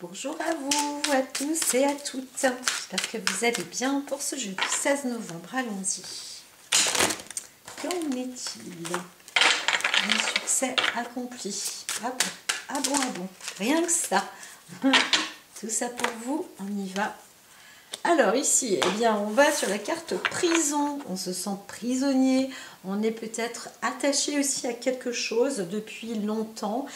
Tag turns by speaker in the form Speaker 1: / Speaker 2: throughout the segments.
Speaker 1: Bonjour à vous, à tous et à toutes. J'espère que vous allez bien pour ce jeudi 16 novembre. Allons-y. Qu'en est-il? Un succès accompli. Ah bon, ah bon, ah bon. Rien que ça. Tout ça pour vous, on y va. Alors ici, eh bien, on va sur la carte prison. On se sent prisonnier. On est peut-être attaché aussi à quelque chose depuis longtemps.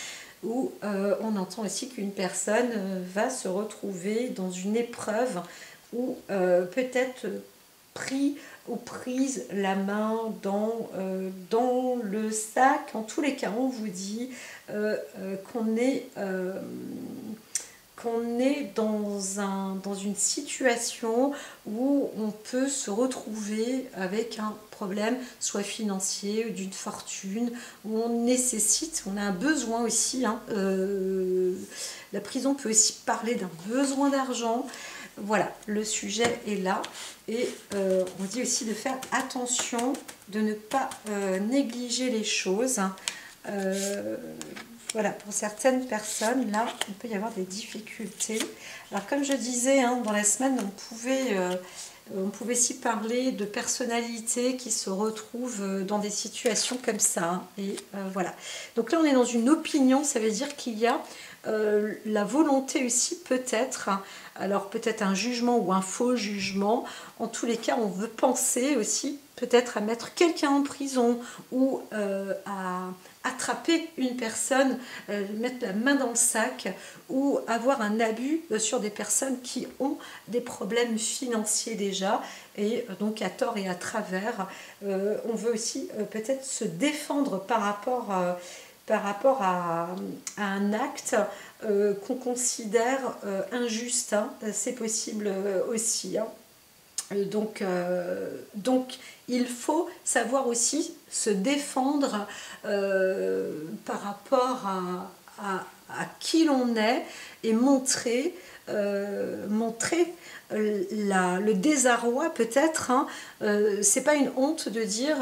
Speaker 1: Où on entend aussi qu'une personne va se retrouver dans une épreuve ou peut-être pris ou prise la main dans le sac. En tous les cas, on vous dit qu'on est dans une situation où on peut se retrouver avec un problème, soit financier, ou d'une fortune, où on nécessite, on a un besoin aussi. La prison peut aussi parler d'un besoin d'argent. Voilà, le sujet est là. Et on dit aussi de faire attention, de ne pas négliger les choses. Voilà, pour certaines personnes, là, il peut y avoir des difficultés. Alors, comme je disais, dans la semaine, on pouvait aussi parler de personnalités qui se retrouvent dans des situations comme ça. Et voilà. Donc là, on est dans une opinion, ça veut dire qu'il y a la volonté aussi peut-être, alors peut-être un jugement ou un faux jugement. En tous les cas, on veut penser aussi peut-être à mettre quelqu'un en prison ou à attraper une personne, mettre la main dans le sac ou avoir un abus sur des personnes qui ont des problèmes financiers déjà et donc à tort et à travers. On veut aussi peut-être se défendre par rapport à un acte qu'on considère injuste. C'est possible aussi. Donc, il faut savoir aussi se défendre par rapport à qui l'on est et montrer le désarroi peut-être. C'est pas une honte de dire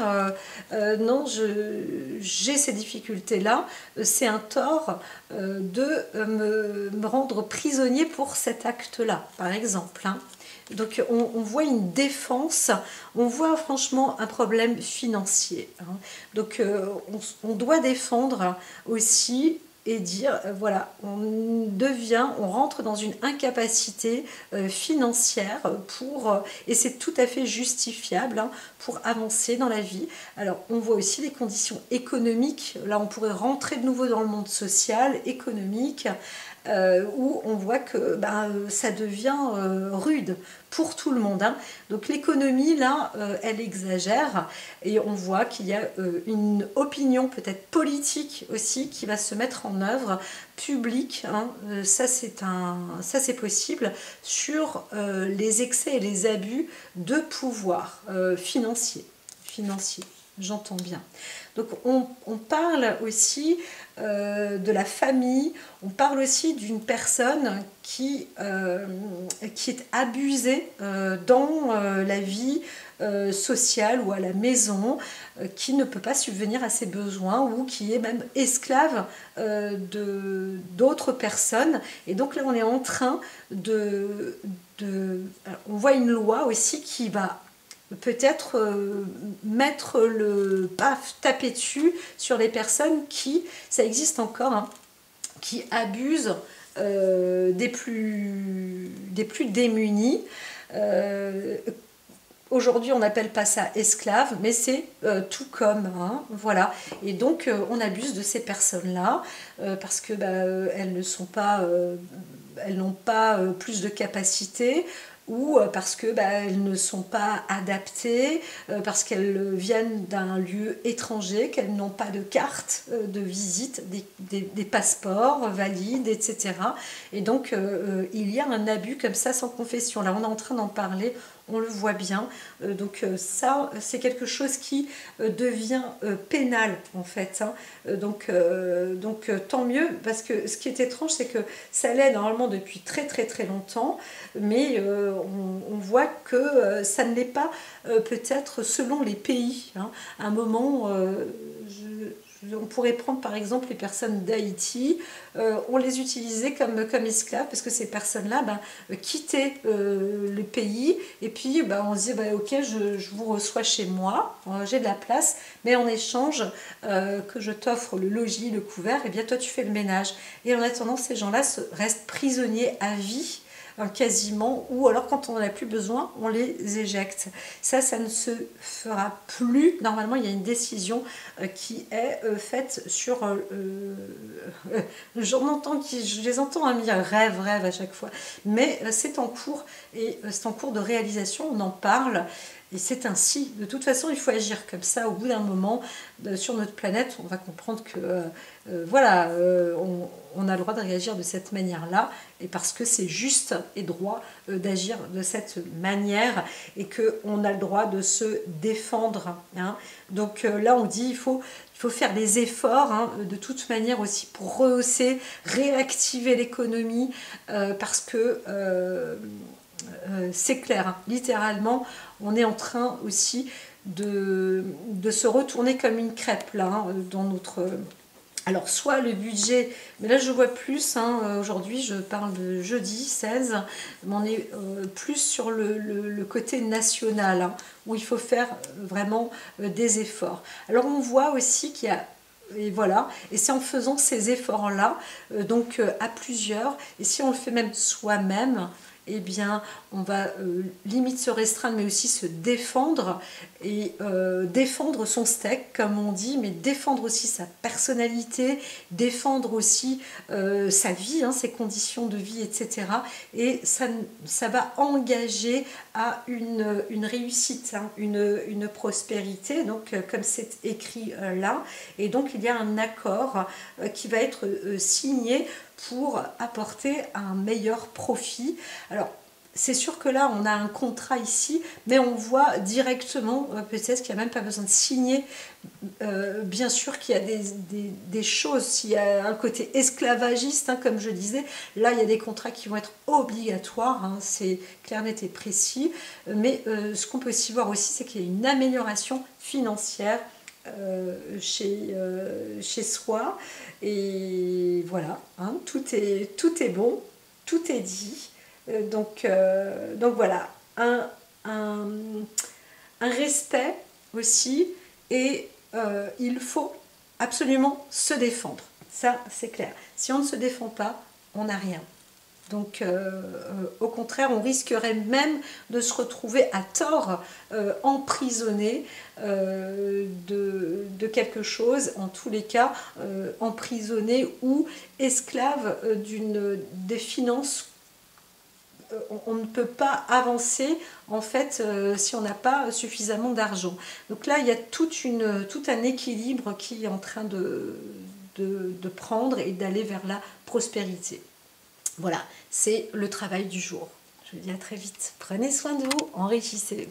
Speaker 1: non, j'ai ces difficultés là, c'est un tort de me rendre prisonnier pour cet acte là par exemple. Donc on voit une défense, on voit franchement un problème financier. Donc on doit défendre aussi et dire voilà, on rentre dans une incapacité financière et c'est tout à fait justifiable pour avancer dans la vie. Alors on voit aussi les conditions économiques, là on pourrait rentrer de nouveau dans le monde social, économique, où on voit que ça devient rude pour tout le monde. Donc l'économie, là, elle exagère et on voit qu'il y a une opinion peut-être politique aussi qui va se mettre en œuvre, publique, ça c'est possible, sur les excès et les abus de pouvoir financier. J'entends bien. Donc on parle aussi de la famille, on parle aussi d'une personne qui est abusée dans la vie sociale ou à la maison, qui ne peut pas subvenir à ses besoins ou qui est même esclave d'autres personnes. Et donc là on est en train on voit une loi aussi qui va peut-être taper dessus sur les personnes ça existe encore, qui abusent des plus démunis. Aujourd'hui, on n'appelle pas ça esclave, mais c'est tout comme, voilà. Et donc, on abuse de ces personnes-là parce que elles n'ont pas plus de capacité, ou parce que elles ne sont pas adaptées, parce qu'elles viennent d'un lieu étranger, qu'elles n'ont pas de carte de visite, des passeports valides, etc. Et donc il y a un abus comme ça sans confession. Là on est en train d'en parler, on le voit bien. Donc ça c'est quelque chose qui devient pénal en fait. Donc tant mieux, parce que ce qui est étrange c'est que ça l'est normalement depuis très très très longtemps, mais on voit que ça ne l'est pas peut-être selon les pays. À un moment, on pourrait prendre par exemple les personnes d'Haïti, on les utilisait comme esclaves parce que ces personnes-là quittaient le pays et puis on se disait ok, je vous reçois chez moi, j'ai de la place, mais en échange que je t'offre le logis, le couvert, et bien toi tu fais le ménage. Et en attendant, ces gens-là restent prisonniers à vie quasiment, ou alors quand on n'en a plus besoin, on les éjecte. Ça ne se fera plus. Normalement, il y a une décision qui est faite sur... je les entends me dire rêve à chaque fois, mais c'est en cours, et c'est en cours de réalisation, on en parle. Et c'est ainsi. De toute façon, il faut agir comme ça. Au bout d'un moment, sur notre planète, on va comprendre que on a le droit de réagir de cette manière-là, et parce que c'est juste et droit d'agir de cette manière, et qu'on a le droit de se défendre. Hein. Donc là, on dit il faut faire des efforts, de toute manière aussi, pour rehausser, réactiver l'économie, parce que... c'est clair, littéralement, on est en train aussi de se retourner comme une crêpe là, dans notre... Alors, soit le budget, mais là je vois plus, aujourd'hui je parle de jeudi 16, mais on est plus sur le côté national, où il faut faire vraiment des efforts. Alors on voit aussi qu'il y a... Et voilà, et c'est en faisant ces efforts-là, donc à plusieurs, et si on le fait même soi-même, eh bien, on va limite se restreindre, mais aussi se défendre, et défendre son steak, comme on dit, mais défendre aussi sa personnalité, défendre aussi sa vie, ses conditions de vie, etc. Et ça va engager à une réussite, une prospérité, donc comme c'est écrit là. Et donc, il y a un accord qui va être signé pour apporter un meilleur profit. Alors, c'est sûr que là, on a un contrat ici, mais on voit directement, peut-être qu'il n'y a même pas besoin de signer, bien sûr qu'il y a des choses, s'il y a un côté esclavagiste, comme je disais, là, il y a des contrats qui vont être obligatoires, c'est clair, net et précis, mais ce qu'on peut aussi voir aussi, c'est qu'il y a une amélioration financière chez soi, et voilà, tout est bon, tout est dit, donc voilà, un respect aussi, et il faut absolument se défendre, ça c'est clair, si on ne se défend pas, on n'a rien. Donc, au contraire, on risquerait même de se retrouver à tort emprisonné de quelque chose, en tous les cas, emprisonné ou esclave des finances. On ne peut pas avancer, en fait, si on n'a pas suffisamment d'argent. Donc là, il y a tout un équilibre qui est en train de prendre et d'aller vers la prospérité. Voilà, c'est le travail du jour. Je vous dis à très vite. Prenez soin de vous, enrichissez-vous.